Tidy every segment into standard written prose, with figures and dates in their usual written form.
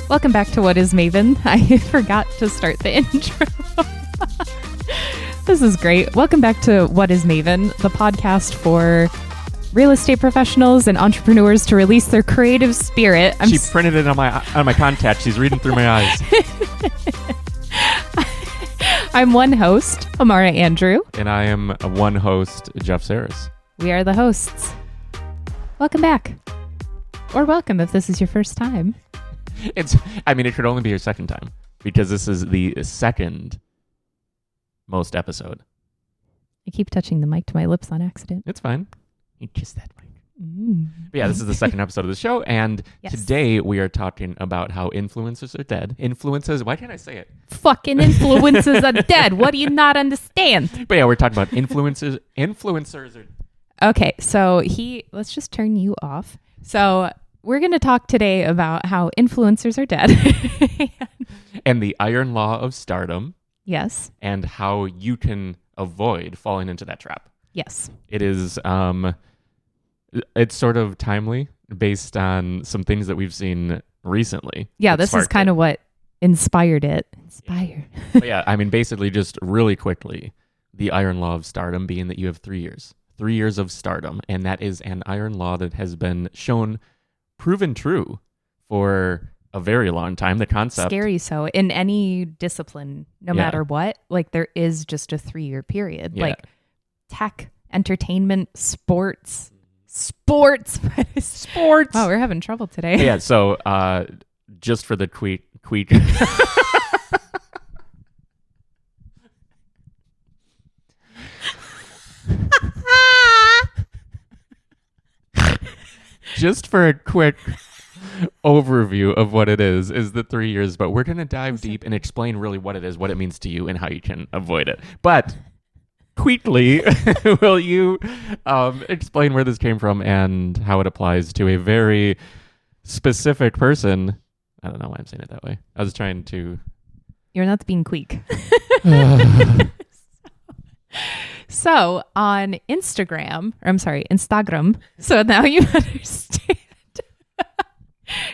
Welcome back to What is Maven? I forgot to start the intro. This is great. Welcome back to What is Maven, the podcast for real estate professionals and entrepreneurs to release their creative spirit. She printed it on my contact. She's reading through my eyes. I'm one host, Amara Andrew. And I am one host, Jeff Sarris. We are the hosts. Welcome back. Or welcome if this is your first time. It should only be your second time because this is the second most episode. I keep touching the mic to my lips on accident. It's fine. You kiss that mic. But yeah, this is the second episode of the show, and Today we are talking about how influencers are dead. Influencers, why can't I say it? Fucking influencers are dead. What do you not understand? But yeah, we're talking about influencers. Influencers are... Okay, so let's just turn you off. So we're going to talk today about how influencers are dead. And the Iron Law of Stardom. Yes. And how you can avoid falling into that trap. Yes. It is, it's sort of timely based on some things that we've seen recently. Yeah, this is kind of what inspired it. But yeah, basically just really quickly, the Iron Law of Stardom being that you have 3 years. 3 years of stardom. And that is an iron law that has been proven true for a very long time. The concept... Scary so. In any discipline, no matter what, like there is just a 3-year period. Yeah. Like tech, entertainment, sports. Sports. Oh, we're having trouble today. Yeah, so just for the tweet. Just for a quick overview of what it is the 3 years, but we're going to dive deep and explain really what it is, what it means to you, and how you can avoid it. But quickly, will you explain where this came from and how it applies to a very specific person? I don't know why I'm saying it that way. I was trying to... You're not being quick. So on Instagram, so now you understand.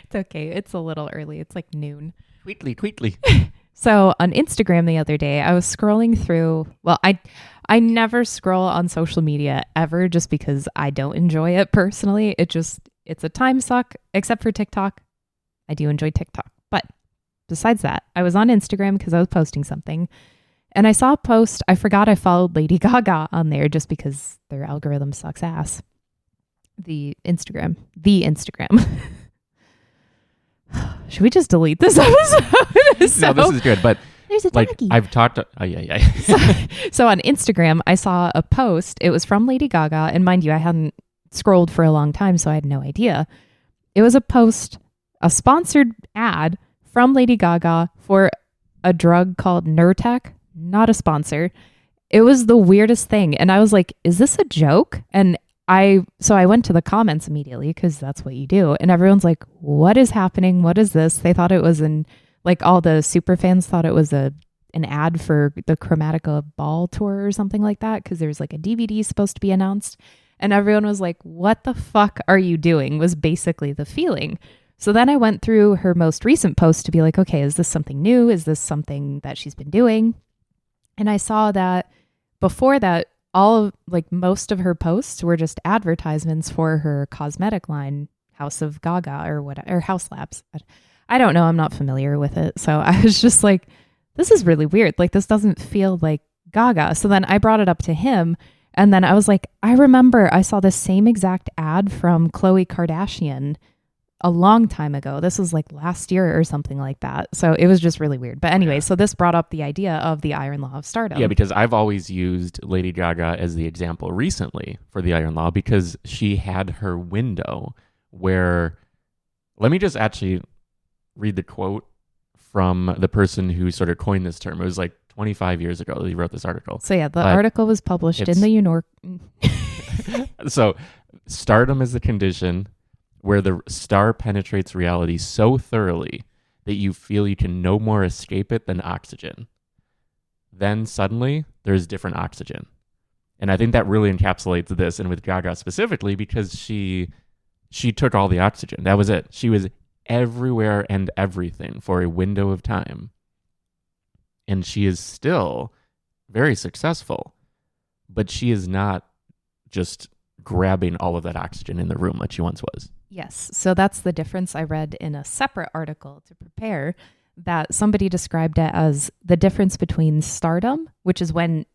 It's okay. It's a little early. It's like noon. Tweetly. So on Instagram the other day, I was scrolling through, well, I never scroll on social media ever just because I don't enjoy it personally. It's a time suck, except for TikTok. I do enjoy TikTok. But besides that, I was on Instagram because I was posting something. And I saw a post. I forgot I followed Lady Gaga on there just because their algorithm sucks ass. The Instagram. Should we just delete this episode? No, this is good, but there's a doggy. I've talked to... So on Instagram, I saw a post. It was from Lady Gaga. And mind you, I hadn't scrolled for a long time, so I had no idea. It was a post, a sponsored ad from Lady Gaga for a drug called Nurtec. Not a sponsor. It was the weirdest thing. And I was like, is this a joke? And I went to the comments immediately because that's what you do. And everyone's like, what is happening? What is this? They thought it was all the super fans thought it was an ad for the Chromatica Ball tour or something like that. Because there's like a DVD supposed to be announced. And everyone was like, what the fuck are you doing? Was basically the feeling. So then I went through her most recent post to be like, okay, is this something new? Is this something that she's been doing? And I saw that before that, most of her posts were just advertisements for her cosmetic line, House of Gaga or House Labs. I don't know. I'm not familiar with it. So I was just like, this is really weird. Like, this doesn't feel like Gaga. So then I brought it up to him. And then I was like, I remember I saw the same exact ad from Khloe Kardashian a long time ago. This was like last year or something like that. So it was just really weird. But anyway, so this brought up the idea of the Iron Law of Stardom. Yeah, because I've always used Lady Gaga as the example recently for the Iron Law because she had her window where... Let me just actually read the quote from the person who sort of coined this term. It was like 25 years ago that he wrote this article. So yeah, the article was published in the New York... So, stardom is the condition where the star penetrates reality so thoroughly that you feel you can no more escape it than oxygen. Then suddenly, there's different oxygen. And I think that really encapsulates this, and with Gaga specifically, because she took all the oxygen. That was it. She was everywhere and everything for a window of time. And she is still very successful, but she is not just grabbing all of that oxygen in the room like she once was. Yes. So that's the difference. I read in a separate article to prepare that somebody described it as the difference between stardom, which is when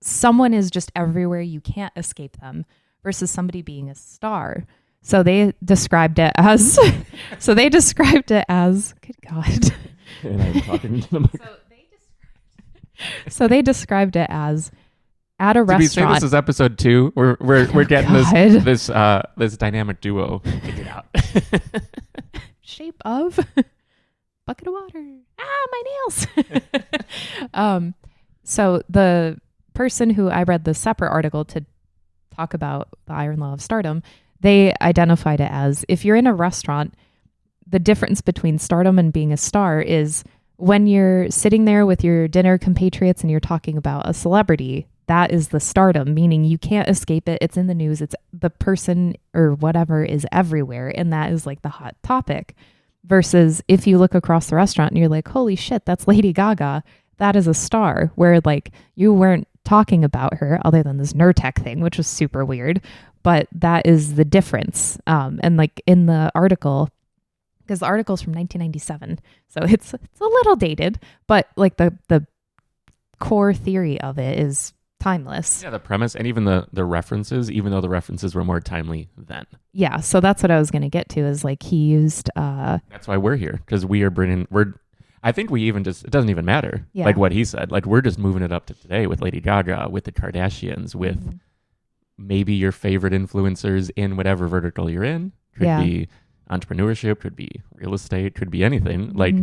someone is just everywhere, you can't escape them, versus somebody being a star. So they described it as, good God. And I'm talking to the mic. So they described it as at a Did we say restaurant. this is episode 2? We're getting God. this dynamic duo figured out. Shape of bucket of water. My nails. So the person who I read the separate article to talk about the Iron Law of Stardom, they identified it as, if you're in a restaurant, the difference between stardom and being a star is when you're sitting there with your dinner compatriots and you're talking about a celebrity, that is the stardom, meaning you can't escape it. It's in the news. It's the person or whatever is everywhere. And that is like the hot topic. Versus if you look across the restaurant and you're like, holy shit, that's Lady Gaga. That is a star, where like you weren't talking about her other than this Nurtec thing, which was super weird. But that is the difference. And like in the article, because the article's from 1997, so it's a little dated, but like the core theory of it is timeless. Yeah, the premise and even the references, even though the references were more timely then. Yeah, so that's what I was going to get to, is like he used... That's why we're here, because I think we even just, it doesn't even matter, Yeah. like what he said. Like we're just moving it up to today with Lady Gaga, with the Kardashians, with maybe your favorite influencers in whatever vertical you're in. Could be entrepreneurship, could be real estate, could be anything. Like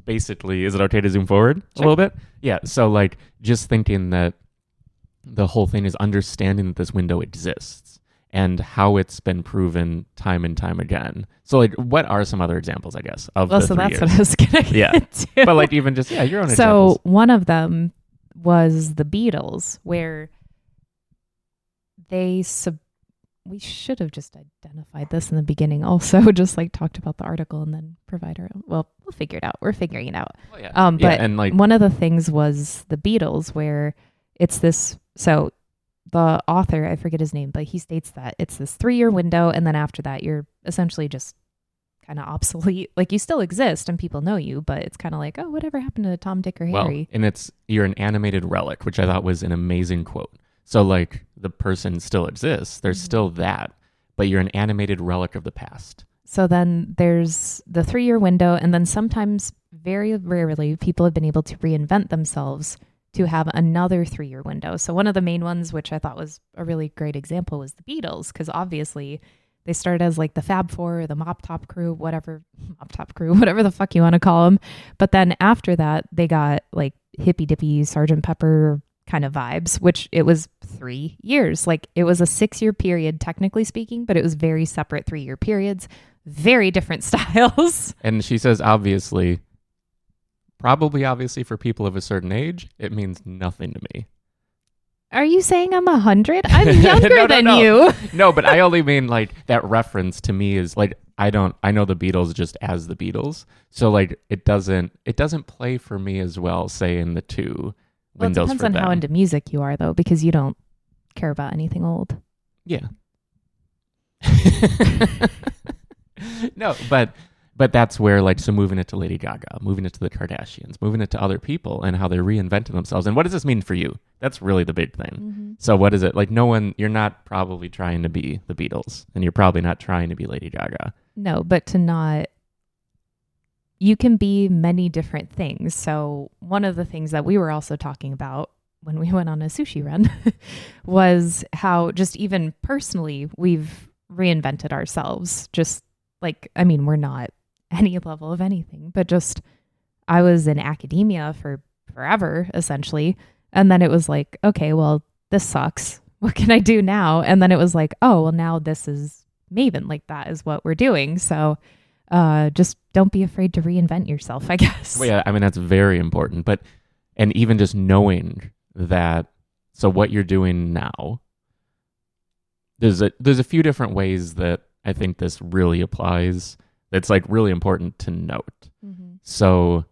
basically, is it okay to zoom forward a little bit? Yeah, so like just thinking that the whole thing is understanding that this window exists and how it's been proven time and time again. So like, what are some other examples, I guess, of the 3 that's years? what I was going to get to. But like even just, your own So examples. one of them was the Beatles, where we should have just identified this in the beginning also, just like talked about the article and then provide our own. Well, we'll figure it out. We're figuring it out. Well, yeah. But and like one of the things was the Beatles, where it's this, so the author, I forget his name, but he states that it's this 3-year window. And then after that, you're essentially just kind of obsolete. Like you still exist and people know you, but it's kind of like, oh, whatever happened to Tom, Dick, or Harry? and you're an animated relic, which I thought was an amazing quote. So like the person still exists. There's still that, but you're an animated relic of the past. So then there's the 3-year window. And then sometimes, very rarely, people have been able to reinvent themselves to have another 3-year window. So one of the main ones, which I thought was a really great example, was the Beatles, because obviously they started as like the Fab Four, or the Mop Top Crew, whatever the fuck you want to call them. But then after that, they got like hippy dippy Sgt. Pepper kind of vibes, which it was 3 years. Like it was a 6-year period, technically speaking, but it was very separate 3-year periods, very different styles. And she says, obviously for people of a certain age, it means nothing to me. Are you saying I'm 100? I'm younger than you. No, but I only mean like that reference to me is like, I know the Beatles just as the Beatles. So like it doesn't play for me as well, say in the 2 windows. It depends on how into music you are though, because you don't care about anything old. Yeah. No, but that's where like, so moving it to Lady Gaga, moving it to the Kardashians, moving it to other people and how they reinvented themselves. And what does this mean for you? That's really the big thing. So what is it? Like you're not probably trying to be the Beatles and you're probably not trying to be Lady Gaga. No, but you can be many different things. So one of the things that we were also talking about when we went on a sushi run was how just even personally, we've reinvented ourselves. Just like, I mean, we're not any level of anything, but just I was in academia for forever, essentially. And then it was like, okay, well, this sucks. What can I do now? And then it was like, oh, well, now this is MAVEN. Like that is what we're doing. So just don't be afraid to reinvent yourself, I guess. Well, yeah, I mean, that's very important. And even just knowing that, so what you're doing now, there's a few different ways that I think this really applies. It's like really important to note. Mm-hmm. So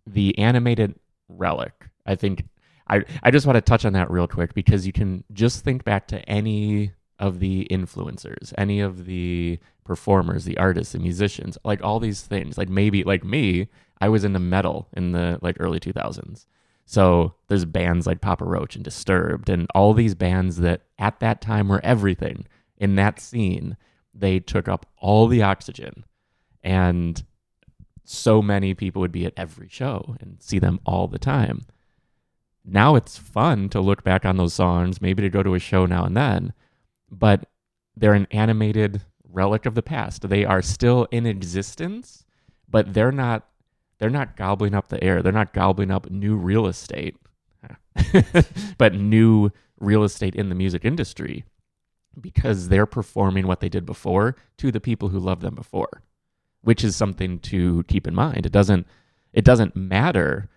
the animated relic, I think I just want to touch on that real quick because you can just think back to any of the influencers, any of the performers, the artists, the musicians, like all these things. Like maybe like me, I was into metal in the like early 2000s. So there's bands like Papa Roach and Disturbed and all these bands that at that time were everything in that scene. They took up all the oxygen, and so many people would be at every show and see them all the time. Now it's fun to look back on those songs, maybe to go to a show now and then, but they're an animated relic of the past. They are still in existence, but they're not gobbling up the air. They're not gobbling up new real estate, but new real estate in the music industry, because they're performing what they did before to the people who loved them before, which is something to keep in mind. It doesn't matter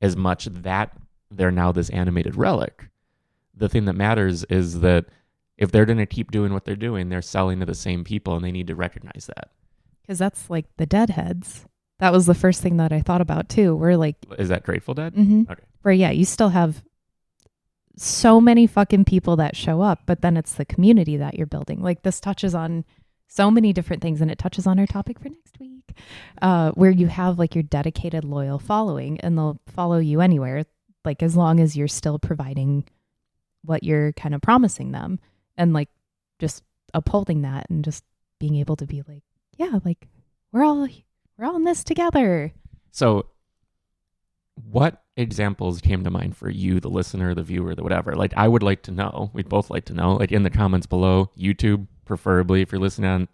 as much that they're now this animated relic. The thing that matters is that if they're going to keep doing what they're doing, they're selling to the same people, and they need to recognize that. Because that's like the Deadheads. That was the first thing that I thought about too. We're like, is that Grateful Dead? Mm-hmm. Okay. Where you still have so many fucking people that show up, but then it's the community that you're building. Like this touches on so many different things, and it touches on our topic for next week, where you have like your dedicated, loyal following, and they'll follow you anywhere, like as long as you're still providing what you're kind of promising them, and like just upholding that, and just being able to be like, yeah, like we're all in this together. So what examples came to mind for you, the listener, the viewer, the whatever? Like, I would like to know, we'd both like to know, like in the comments below, YouTube, preferably, if you're listening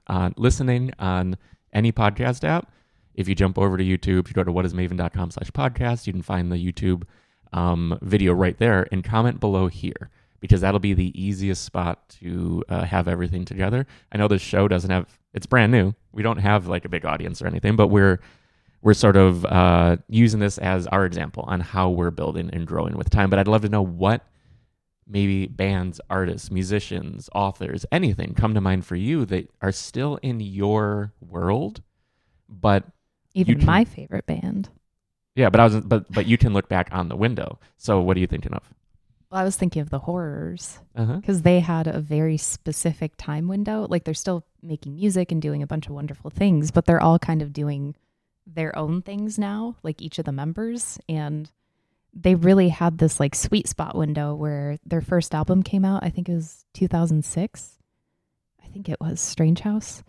on any podcast app. If you jump over to YouTube, you go to whatismaven.com/podcast, you can find the YouTube video right there, and comment below here, because that'll be the easiest spot to have everything together. I know this show doesn't have, it's brand new. We don't have like a big audience or anything, but we're sort of using this as our example on how we're building and growing with time. But I'd love to know what maybe bands, artists, musicians, authors, anything come to mind for you that are still in your world, but even my favorite band. Yeah, but you can look back on the window. So what are you thinking of? Well, I was thinking of the Horrors, because they had a very specific time window. Like they're still making music and doing a bunch of wonderful things, but they're all kind of doing their own things now, like each of the members. And they really had this like sweet spot window where their first album came out. I think it was 2006. I think it was Strange House.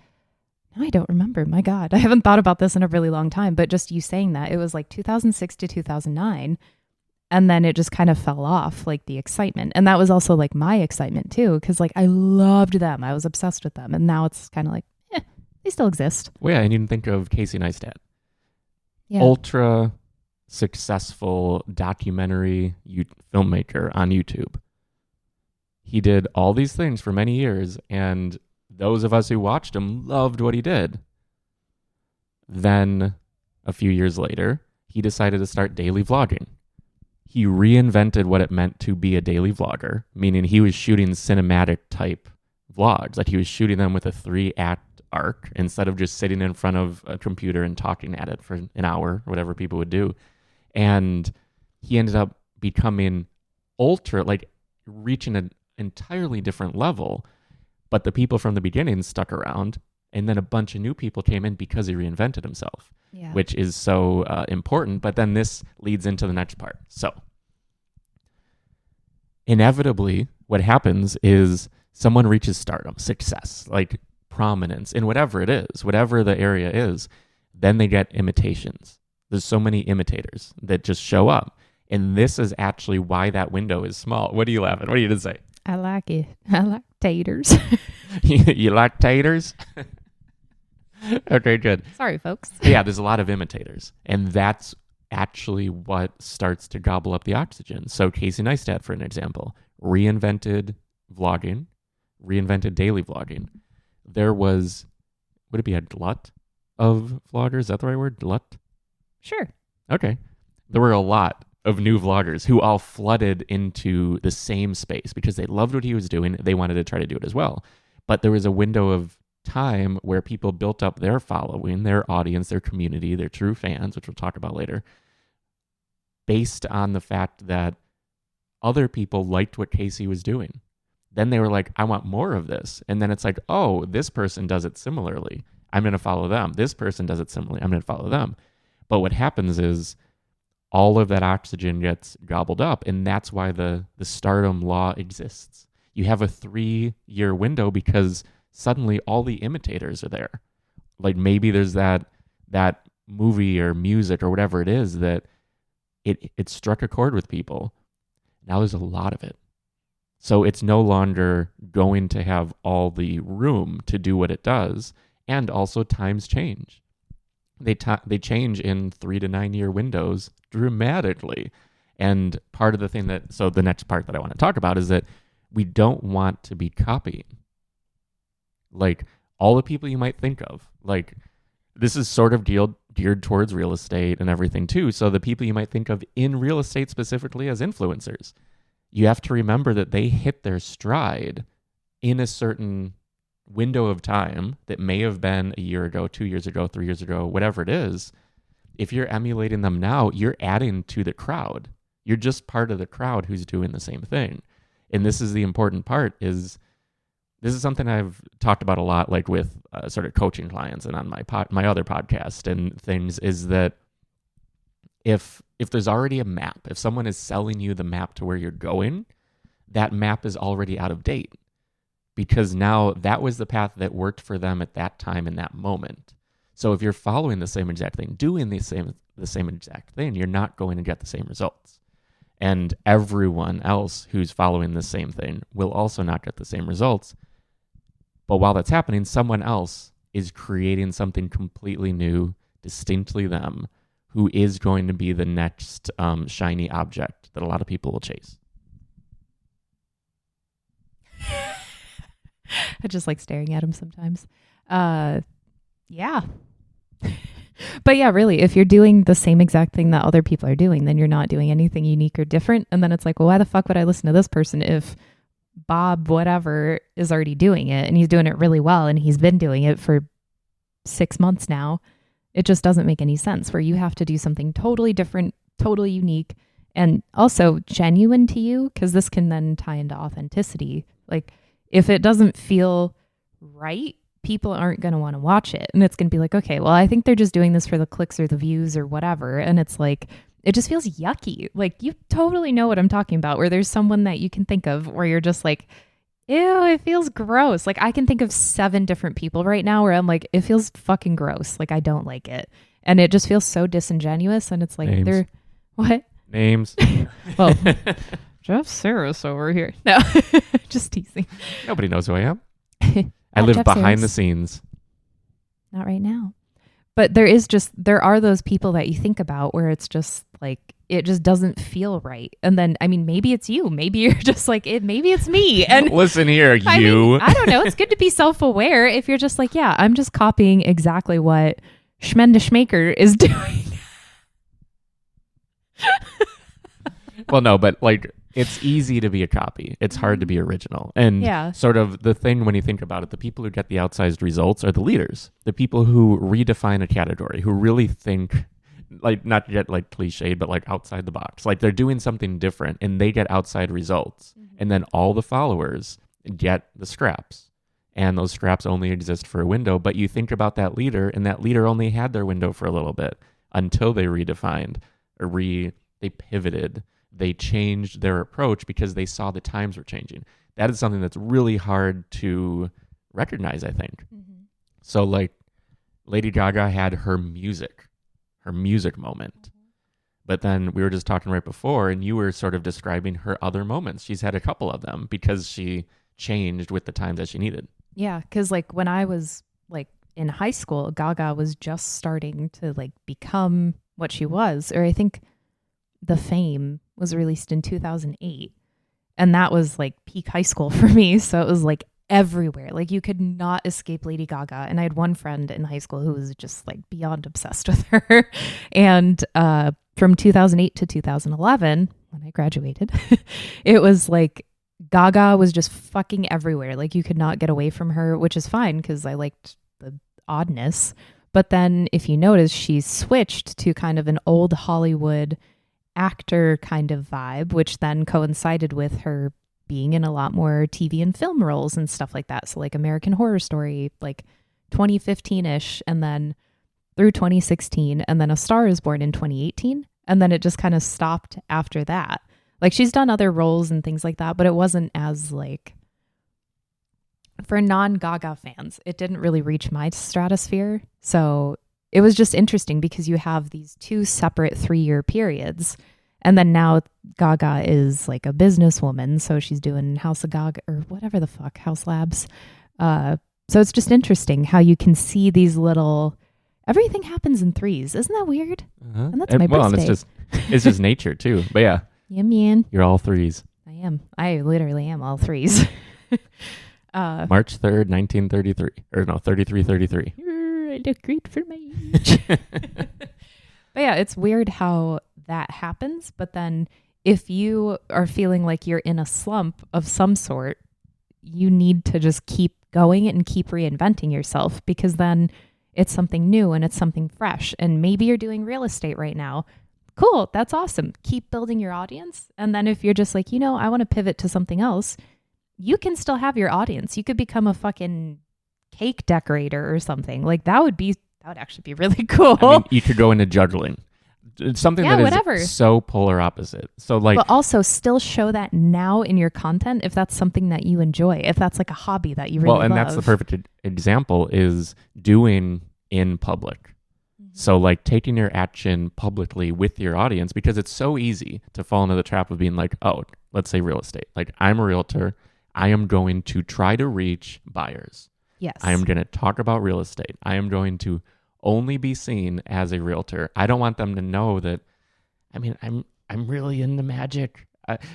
No, I don't remember. My God, I haven't thought about this in a really long time, but just you saying that, it was like 2006 to 2009. And then it just kind of fell off, like the excitement. And that was also like my excitement too, because like I loved them. I was obsessed with them. And now it's kind of like, they still exist. Well, yeah, and you can think of Casey Neistat. Yeah. Ultra successful documentary filmmaker on YouTube. He did all these things for many years, and those of us who watched him loved what he did. Then, a few years later, he decided to start daily vlogging. He reinvented what it meant to be a daily vlogger, meaning he was shooting cinematic type vlogs. Like he was shooting them with a 3-act arc instead of just sitting in front of a computer and talking at it for an hour, whatever people would do. And he ended up becoming reaching an entirely different level. But the people from the beginning stuck around, and then a bunch of new people came in because he reinvented himself, which is so important. But then this leads into the next part. So inevitably, what happens is someone reaches stardom, success, like prominence in whatever it is, whatever the area is. Then they get imitations. There's so many imitators that just show up. And this is actually why that window is small. What are you laughing? What are you going to say? I like it. I like taters. You like taters? Okay, good. Sorry, folks. Yeah, there's a lot of imitators. And that's actually what starts to gobble up the oxygen. So Casey Neistat, for an example, reinvented vlogging, reinvented daily vlogging. There was, would it be a glut of vloggers? Is that the right word? Glut? Sure. Okay. There were a lot of new vloggers who all flooded into the same space because they loved what he was doing. They wanted to try to do it as well. But there was a window of time where people built up their following, their audience, their community, their true fans, which we'll talk about later, based on the fact that other people liked what Casey was doing. Then they were like, I want more of this. And then it's like, oh, this person does it similarly. I'm going to follow them. This person does it similarly. I'm going to follow them. But what happens is all of that oxygen gets gobbled up. And that's why the stardom law exists. You have a 3-year window because suddenly all the imitators are there. Like maybe there's that movie or music or whatever it is that it struck a chord with people. Now there's a lot of it. So it's no longer going to have all the room to do what it does. And also times change. They change in 3 to 9 year windows dramatically. And part of the thing so the next part that I want to talk about is that we don't want to be copying. Like all the people you might think of, like this is sort of geared towards real estate and everything too. So the people you might think of in real estate specifically as influencers, you have to remember that they hit their stride in a certain window of time that may have been a year ago, 2 years ago, 3 years ago, whatever it is. If you're emulating them now, you're adding to the crowd. You're just part of the crowd who's doing the same thing. And this is the important part this is something I've talked about a lot, like with sort of coaching clients and on my other podcast and things, is that if there's already a map, if someone is selling you the map to where you're going, that map is already out of date because now that was the path that worked for them at that time in that moment. So if you're following the same exact thing, doing the same exact thing, you're not going to get the same results. And everyone else who's following the same thing will also not get the same results. But while that's happening, someone else is creating something completely new, distinctly them, who is going to be the next shiny object that a lot of people will chase. I just like staring at him sometimes. Yeah. But yeah, really, if you're doing the same exact thing that other people are doing, then you're not doing anything unique or different. And then it's like, well, why the fuck would I listen to this person if Bob whatever is already doing it and he's doing it really well and he's been doing it for 6 months now? It just doesn't make any sense, where you have to do something totally different, totally unique, and also genuine to you, because this can then tie into authenticity. Like if it doesn't feel right, people aren't going to want to watch it. And it's going to be like, okay, well, I think they're just doing this for the clicks or the views or whatever. And it's like, it just feels yucky. Like you totally know what I'm talking about, where there's someone that you can think of where you're just like, ew, it feels gross. Like I can think of 7 different people right now where I'm like, it feels fucking gross. Like I don't like it. And it just feels so disingenuous. And it's like, Names. they're, what? Names. Well, Jeff Sarris over here. No, just teasing. Nobody knows who I am. I live Jeff behind Sarris. the scenes. Not right now. But there are those people that you think about where it's just like, it just doesn't feel right. And then, I mean, maybe it's you. Maybe you're just like, maybe it's me. And listen here, you. I mean, I don't know. It's good to be self-aware if you're just like, yeah, I'm just copying exactly what Schmenda Schmaker is doing. Well, no, but like, it's easy to be a copy. It's hard to be original. And Yeah. sort of the thing when you think about it, the people who get the outsized results are the leaders, the people who redefine a category, who really think, like, not get like cliched, but like outside the box. Like they're doing something different and they get outside results. Mm-hmm. And then all the followers get the scraps. And those scraps only exist for a window. But you think about that leader, and that leader only had their window for a little bit until they redefined or they pivoted. They changed their approach because they saw the times were changing. That is something that's really hard to recognize, I think. Mm-hmm. So like Lady Gaga had her music moment. Mm-hmm. But then we were just talking right before, and you were sort of describing her other moments. She's had a couple of them because she changed with the times that she needed. Yeah, because like when I was like in high school, Gaga was just starting to like become what she was. Or I think The Fame was released in 2008. And that was like peak high school for me. So it was like everywhere. Like you could not escape Lady Gaga. And I had one friend in high school who was just like beyond obsessed with her. And from 2008 to 2011, when I graduated, it was like Gaga was just fucking everywhere. Like you could not get away from her, which is fine because I liked the oddness. But then if you notice, she's switched to kind of an old Hollywood actor kind of vibe, which then coincided with her being in a lot more TV and film roles and stuff like that. So like American Horror Story, like 2015-ish, and then through 2016, and then A Star Is Born in 2018. And then it just kind of stopped after that. Like she's done other roles and things like that, but it wasn't as like, for non-Gaga fans, it didn't really reach my stratosphere. So it was just interesting because you have these two separate 3-year periods. And then now Gaga is like a businesswoman. So she's doing House of Gaga or whatever the fuck, House Labs. So it's just interesting how you can see these little, everything happens in threes. Isn't that weird? And that's my birthday. Well, it's just nature too. But yeah. Yeah, man. You're all threes. I am. I literally am all threes. March 3rd, 1933. Or no, 33. I look great for my age. But yeah, it's weird how that happens. But then if you are feeling like you're in a slump of some sort, you need to just keep going and keep reinventing yourself, because then it's something new and it's something fresh. And maybe you're doing real estate right now. Cool. That's awesome. Keep building your audience. And then if you're just like, I want to pivot to something else, you can still have your audience. You could become a fucking cake decorator or something. Like that would actually be really cool. I mean, you could go into juggling. It's something that is so polar opposite. So like, but also still show that now in your content if that's something that you enjoy, if that's like a hobby that you really love. Well, and that's the perfect example is doing in public. So like taking your action publicly with your audience, because it's so easy to fall into the trap of being like, oh, let's say real estate. Like I'm a realtor. I am going to try to reach buyers. Yes. I am going to talk about real estate. I am going to only be seen as a realtor. I don't want them to know that, I'm really into magic.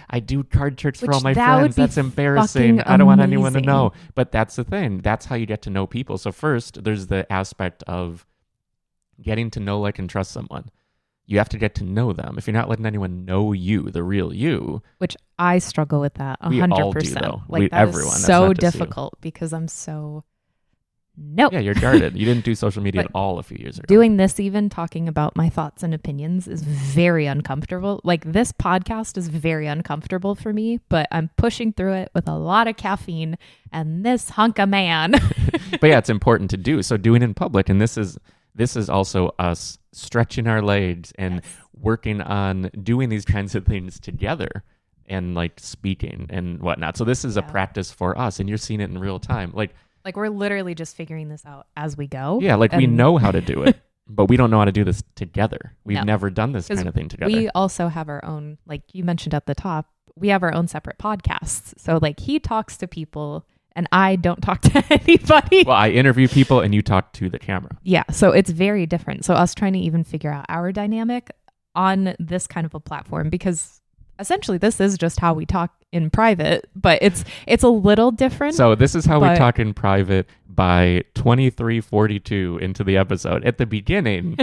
I do card tricks for all my friends. That's embarrassing. I don't want anyone to know. But that's the thing. That's how you get to know people. So first, there's the aspect of getting to know, like, and trust someone. You have to get to know them. If you're not letting anyone know you, the real you. Which I struggle with that 100%. We all do, though. Like, everyone. Is so difficult because I'm so... Nope. Yeah, you're guarded. You didn't do social media at all a few years ago. Doing this, even talking about my thoughts and opinions, is very uncomfortable. Like, this podcast is very uncomfortable for me, but I'm pushing through it with a lot of caffeine and this hunk of man. But yeah, it's important to do. So doing in public, and this is also us stretching our legs and working on doing these kinds of things together and like speaking and whatnot. So this is a practice for us, and you're seeing it in real time. Like we're literally just figuring this out as we go. Yeah, we know how to do it, but we don't know how to do this together. We've never done this kind of thing together. We also have our own, like you mentioned at the top, we have our own separate podcasts. So like he talks to people and I don't talk to anybody. Well, I interview people and you talk to the camera. Yeah, so it's very different. So us trying to even figure out our dynamic on this kind of a platform, because essentially this is just how we talk in private, but it's a little different. So this is how we talk in private by 23:42 into the episode. At the beginning,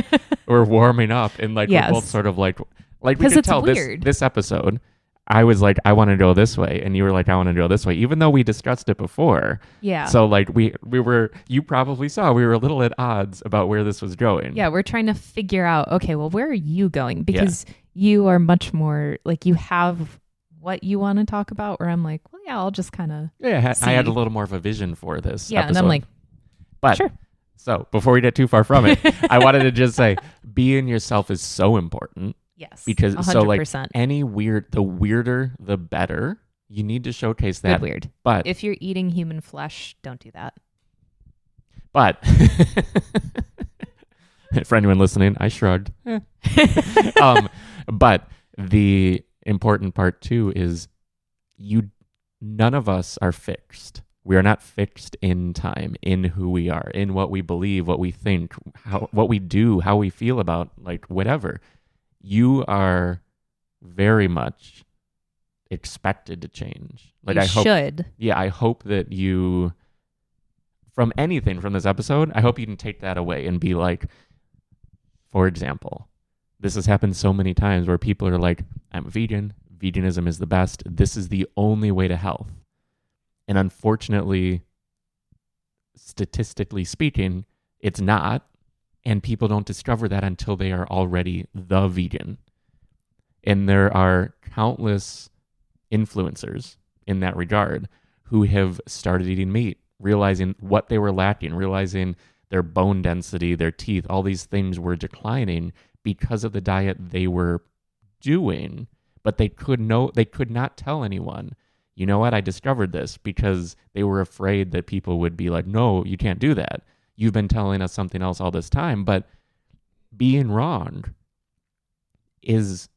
we're warming up and we're both sort of like we could tell this episode, I was like, I want to go this way, and you were like, I want to go this way, even though we discussed it before. Yeah. So like we were, you probably saw we were a little at odds about where this was going. Yeah, we're trying to figure out, okay, well, where are you going? Because you are much more like, you have what you want to talk about, where I'm like, well, yeah, I'll just kind of I had a little more of a vision for this episode. And I'm like, but sure. So before we get too far from it, I wanted to just say being yourself is so important. Yes. Because 100%. So like the weirder, the better. You need to showcase that. Good weird. But if you're eating human flesh, don't do that. But for anyone listening, I shrugged. But the important part too is none of us are fixed. We are not fixed in time, in who we are, in what we believe, what we think, what we do, how we feel about like whatever. You are very much expected to change. Like I hope that you, from anything from this episode, I hope you can take that away and be like, for example, this has happened so many times where people are like, I'm vegan. veganism is the best. This is the only way to health. And unfortunately, statistically speaking, it's not. And people don't discover that until they are already the vegan. And there are countless influencers in that regard who have started eating meat, realizing what they were lacking, realizing their bone density, their teeth, all these things were declining because of the diet they were doing. But they could not tell anyone, you know what, I discovered this, because they were afraid that people would be like, no, you can't do that. You've been telling us something else all this time. But being wrong is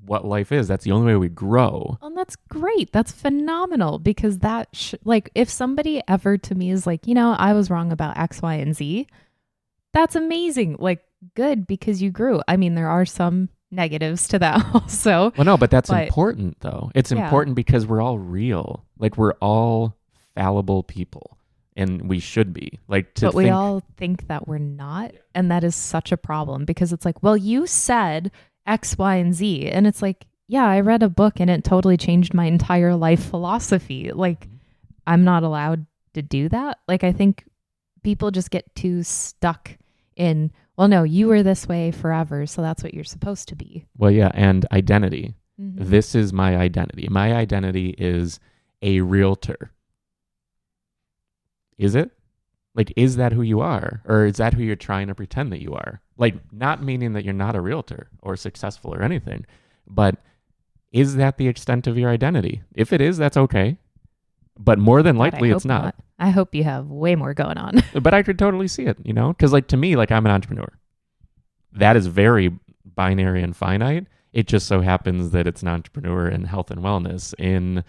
what life is. That's the only way we grow. Well, that's great. That's phenomenal, because that like, if somebody ever to me is like, I was wrong about X, Y, and Z, that's amazing. Like, good, because you grew. I mean, there are some negatives to that also. Well, no, but that's important though. It's important because we're all real. Like, we're all fallible people. And we should be. But we all think that we're not. And that is such a problem, because it's like, well, you said X, Y, and Z. And it's like, yeah, I read a book and it totally changed my entire life philosophy. Like, I'm not allowed to do that. Like, I think people just get too stuck in, well, no, you were this way forever, so that's what you're supposed to be. Well, yeah, and identity. Mm-hmm. This is my identity. My identity is a realtor. Is it? Like, is that who you are? Or is that who you're trying to pretend that you are? Like, not meaning that you're not a realtor or successful or anything, but is that the extent of your identity? If it is, that's okay. But more than likely, it's not. I hope you have way more going on. But I could totally see it, Because, to me, I'm an entrepreneur. That is very binary and finite. It just so happens that it's an entrepreneur in health and wellness, in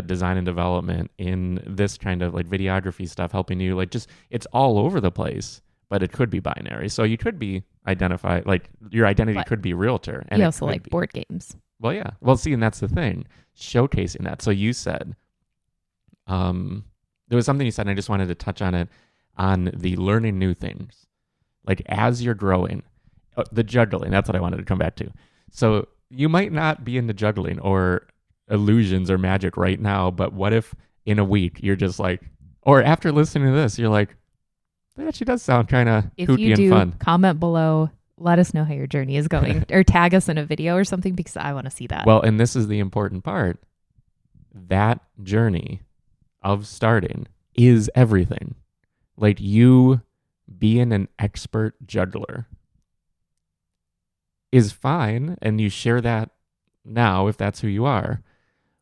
design and development, in this kind of videography stuff, helping you it's all over the place, but it could be binary. So you could be identified, your identity could be realtor. And you also like board games. Well, yeah. Well, see, and that's the thing, showcasing that. So you said, there was something you said, and I just wanted to touch on it, on the learning new things. As you're growing, the juggling, that's what I wanted to come back to. So you might not be into juggling or illusions or magic right now, but what if in a week you're just or after listening to this, you're like, that actually does sound kind of kooky and fun. Comment below, let us know how your journey is going, or tag us in a video or something, because I want to see that. Well, and this is the important part. That journey of starting is everything. You being an expert juggler is fine, and you share that now if that's who you are.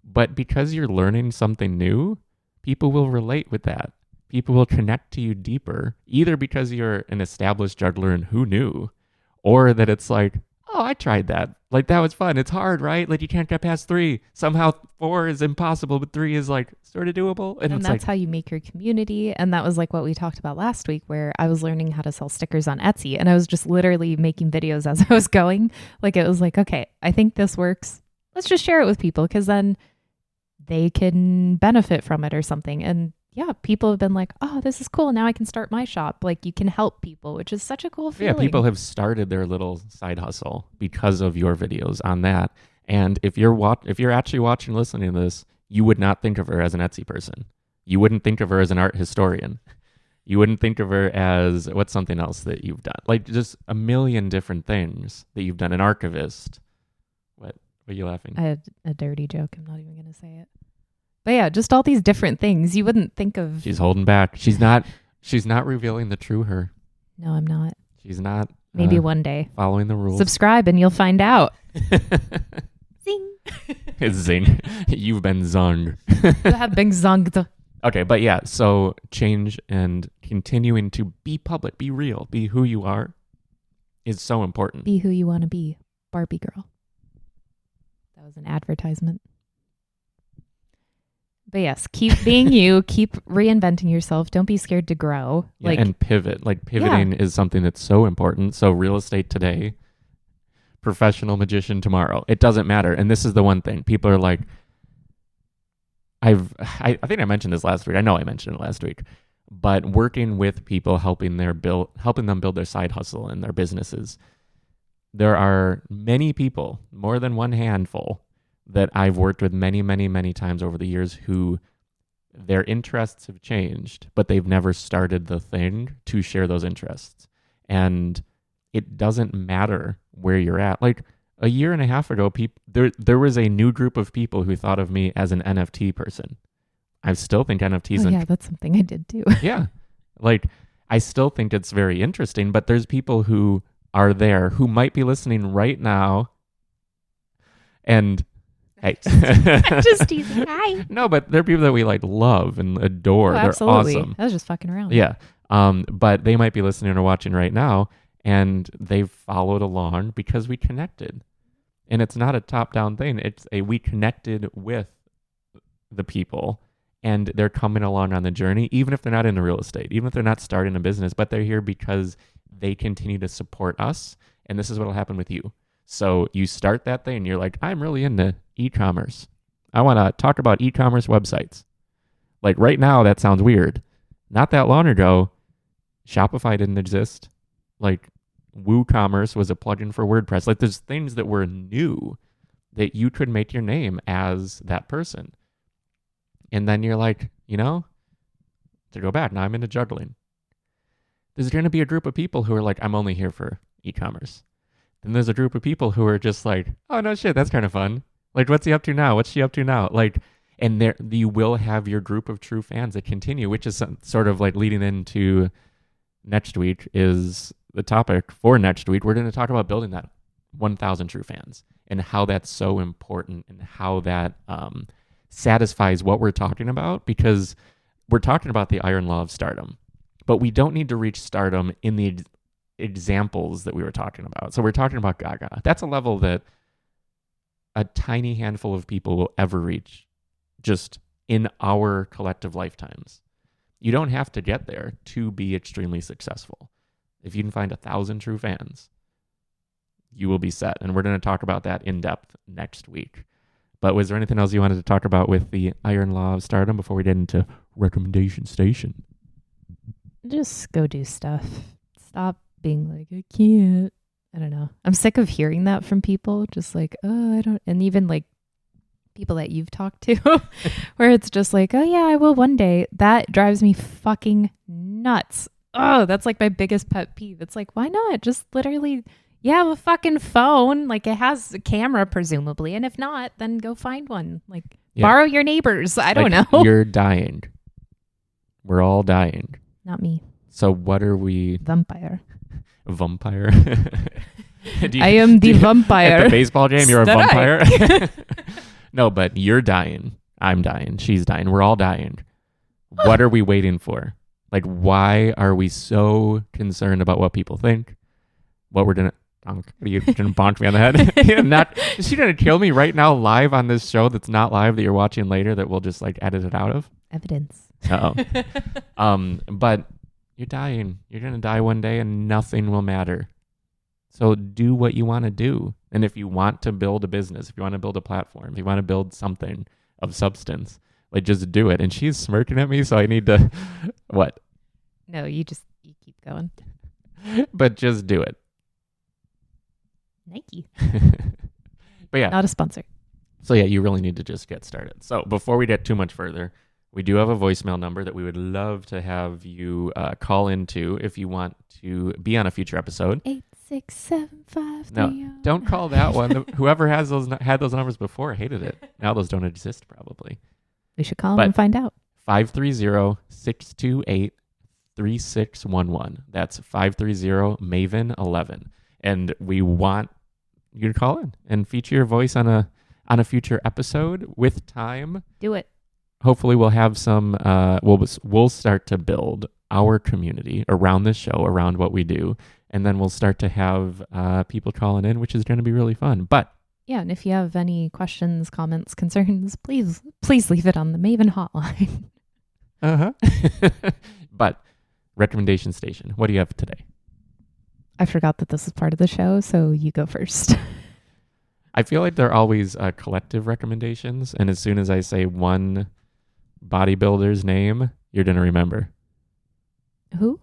But because you're learning something new, people will relate with that. People will connect to you deeper, either because you're an established juggler and who knew, or that it's oh, I tried that. That was fun. It's hard, right? You can't get past 3. Somehow 4 is impossible, but 3 is sort of doable. And that's how you make your community. And that was what we talked about last week, where I was learning how to sell stickers on Etsy, and I was just literally making videos as I was going. It was okay, I think this works. Let's just share it with people, because then they can benefit from it or something. And yeah, people have been oh, this is cool. Now I can start my shop. You can help people, which is such a cool feeling. Yeah, people have started their little side hustle because of your videos on that. And if you're actually watching and listening to this, you would not think of her as an Etsy person. You wouldn't think of her as an art historian. You wouldn't think of her as, what's something else that you've done? Just a million different things that you've done. An archivist. What are you laughing? I had a dirty joke. I'm not even going to say it. But yeah, just all these different things you wouldn't think of. She's holding back. She's not revealing the true her. No, I'm not. She's not. Maybe one day. Following the rules. Subscribe and you'll find out. Zing. Zing. You've been zunged. You have been zunged. Okay, but yeah, so change and continuing to be public, be real, be who you are is so important. Be who you want to be. Barbie girl. That was an advertisement. But yes, keep being you, keep reinventing yourself. Don't be scared to grow. Yeah, and pivot. Pivoting is something that's so important. So real estate today, professional magician tomorrow. It doesn't matter. And this is the one thing. People are I think I mentioned this last week. I know I mentioned it last week. But working with people, helping them build their side hustle and their businesses. There are many people, more than one handful, that I've worked with many, many, many times over the years who their interests have changed, but they've never started the thing to share those interests. And it doesn't matter where you're at. Like a year and a half ago, there was a new group of people who thought of me as an NFT person. I still think NFTs. Oh, yeah, that's something I did too. Yeah. Like I still think it's very interesting, but there's people who are there who might be listening right now. And hey, just teasing. Hi. No, but they're people that we like love and adore. Oh, They're absolutely. awesome. I was just fucking around. Yeah. But they might be listening or watching right now, and they've followed along because we connected. And it's not a top-down thing. It's we connected with the people, and they're coming along on the journey, even if they're not into real estate, even if they're not starting a business, but they're here because they continue to support us. And this is what will happen with you. So you start that thing, and you're like, I'm really into e-commerce. I want to talk about e-commerce websites. Like right now, that sounds weird. Not that long ago, Shopify didn't exist. Like WooCommerce was a plugin for WordPress. Like there's things that were new that you could make your name as that person. And then you're like, to go back, now I'm into juggling. There's going to be a group of people who are like, I'm only here for e-commerce. Then there's a group of people who are just like, oh, no shit, that's kind of fun. Like, what's he up to now? What's she up to now? Like, and there you will have your group of true fans that continue, which is sort of like leading into next week is the topic for next week. We're going to talk about building that 1,000 true fans and how that's so important and how that satisfies what we're talking about, because we're talking about the Iron Law of Stardom, but we don't need to reach stardom in the examples that we were talking about. So we're talking about Gaga. That's a level that a tiny handful of people will ever reach just in our collective lifetimes. You don't have to get there to be extremely successful. If you can find 1,000 true fans, you will be set. And we're going to talk about that in depth next week. But was there anything else you wanted to talk about with the Iron Law of Stardom before we get into recommendation station? Just go do stuff. Stop being like, I can't. I don't know. I'm sick of hearing that from people. Just like, oh, I don't. And even like people that you've talked to where it's just like, oh yeah, I will one day. That drives me fucking nuts. Oh, that's like my biggest pet peeve. It's like, why not? Just literally, you have a fucking phone. Like it has a camera, presumably. And if not, then go find one. Like borrow your neighbor's. I don't know. You're dying. We're all dying. Not me. So what are we? Vampire. Vampire? I am the vampire. At the baseball game, you're a vampire? No, but you're dying. I'm dying. She's dying. We're all dying. What are we waiting for? Like, why are we so concerned about what people think? What we're going to... Are you going to bonk me on the head? Is she going to kill me right now live on this show that's not live that you're watching later that we'll just like edit it out of? Evidence. Uh-oh. But you're dying. You're going to die one day and nothing will matter. So do what you want to do. And if you want to build a business, if you want to build a platform, if you want to build something of substance, like just do it. And she's smirking at me, so I need to... What? No, you keep going. But just do it. Nike. But yeah. Not a sponsor. So yeah, you really need to just get started. So before we get too much further, we do have a voicemail number that we would love to have you call into if you want to be on a future episode. 86753. No, don't call that one. Whoever had those numbers before hated it. Now those don't exist probably. We should call them and find out. 530-628-3611. That's 530-MAVEN11. And we want you to call in and feature your voice on a future episode with time. Do it. Hopefully we'll have some, we'll start to build our community around this show, around what we do. And then we'll start to have people calling in, which is going to be really fun. But yeah, and if you have any questions, comments, concerns, please leave it on the Maven hotline. But recommendation station, what do you have today? I forgot that this is part of the show, so you go first. I feel like they're always collective recommendations. And as soon as I say one bodybuilder's name, you're going to remember. Who?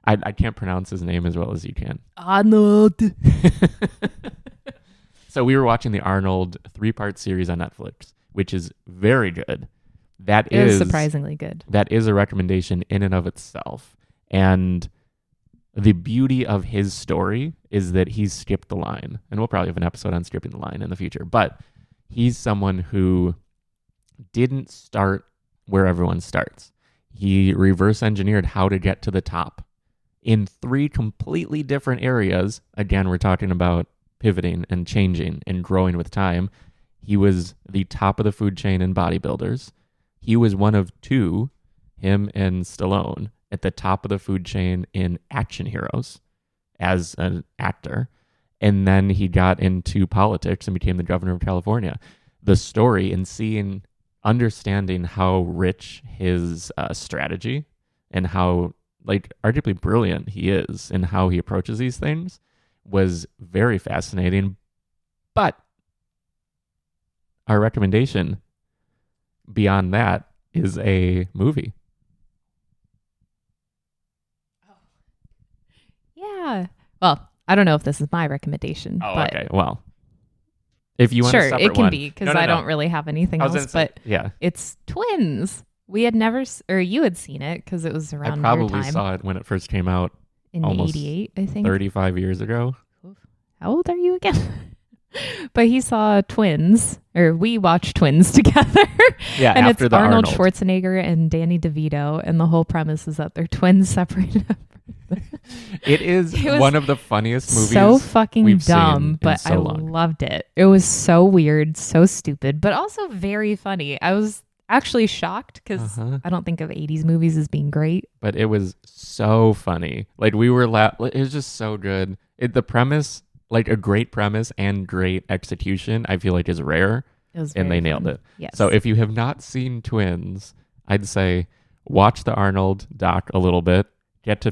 I can't pronounce his name as well as you can. Arnold. So we were watching the Arnold 3-part series on Netflix, which is very good. That It was surprisingly good. That is a recommendation in and of itself. And the beauty of his story is that he's skipped the line. And we'll probably have an episode on skipping the line in the future. But he's someone who didn't start where everyone starts. He reverse engineered how to get to the top in 3 completely different areas. Again, we're talking about pivoting and changing and growing with time. He was the top of the food chain in bodybuilders. He was one of 2, him and Stallone, at the top of the food chain in action heroes as an actor. And then he got into politics and became the governor of California. The story and understanding how rich his strategy and how arguably brilliant he is in how he approaches these things was very fascinating. But our recommendation beyond that is a movie. Yeah. Well, I don't know if this is my recommendation. Oh, but okay. Well, if you want a separate it can one, be because I don't really have anything else. But yeah, it's Twins. We had never, or you had seen it because it was around. I probably your time. saw it when it first came out In almost 88, I think. 35 years ago. How old are you again? But he saw Twins, or we watched Twins together. Yeah, and after it's the Arnold Arnold Schwarzenegger and Danny DeVito, and the whole premise is that they're twins separated up. It was one of the funniest movies. So fucking we've dumb, seen in but so I long. loved it. It was so weird, so stupid, but also very funny. I was actually shocked because I don't think of 80s movies as being great. But it was so funny. Like we were it was just so good. The premise, like a great premise and great execution, I feel like is rare. It was and very they nailed fun. it. Yes. So if you have not seen Twins, I'd say watch the Arnold doc a little bit. Get the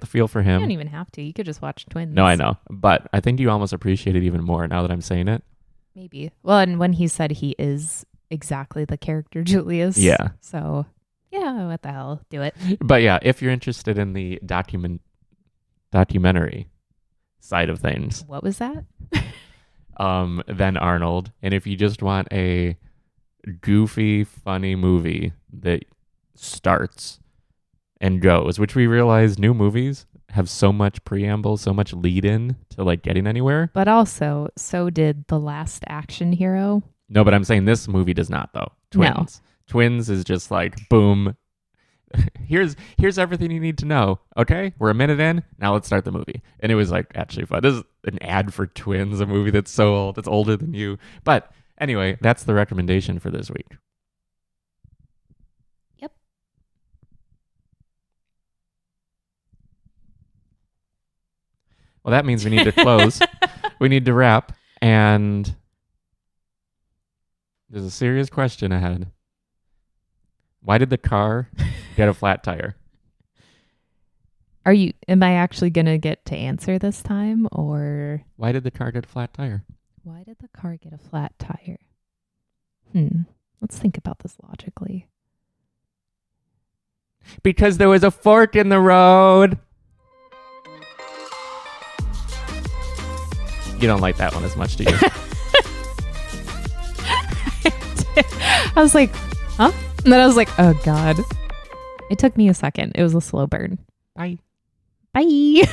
feel for you him. don't even have to. You could just watch Twins. No, I know. But I think you almost appreciate it even more now that I'm saying it. Maybe. Well, and when he said he is exactly the character Julius. Yeah. So, yeah, what the hell? Do it. But yeah, if you're interested in the documentary side of things, What was that? then Arnold. And if you just want a goofy, funny movie that starts and goes, which we realize new movies have so much preamble, so much lead in to like getting anywhere. But also, so did The Last Action Hero. No, but I'm saying this movie does not though. Twins. No. Twins is just like boom. Here's everything you need to know. Okay, we're a minute in. Now let's start the movie. And it was like actually fun. This is an ad for Twins, a movie that's so old, that's older than you. But anyway, that's the recommendation for this week. Yep. Well, that means we need to close. We need to wrap. And there's a serious question ahead. Why did the car get a flat tire? Am I actually going to get to answer this time, or Why did the car get a flat tire? why did the car get a flat tire? Let's think about this logically. Because there was a fork in the road. You don't like that one as much, do you? I was like, huh? And then I was like, oh God. It took me a second. It was a slow burn. Bye. Bye.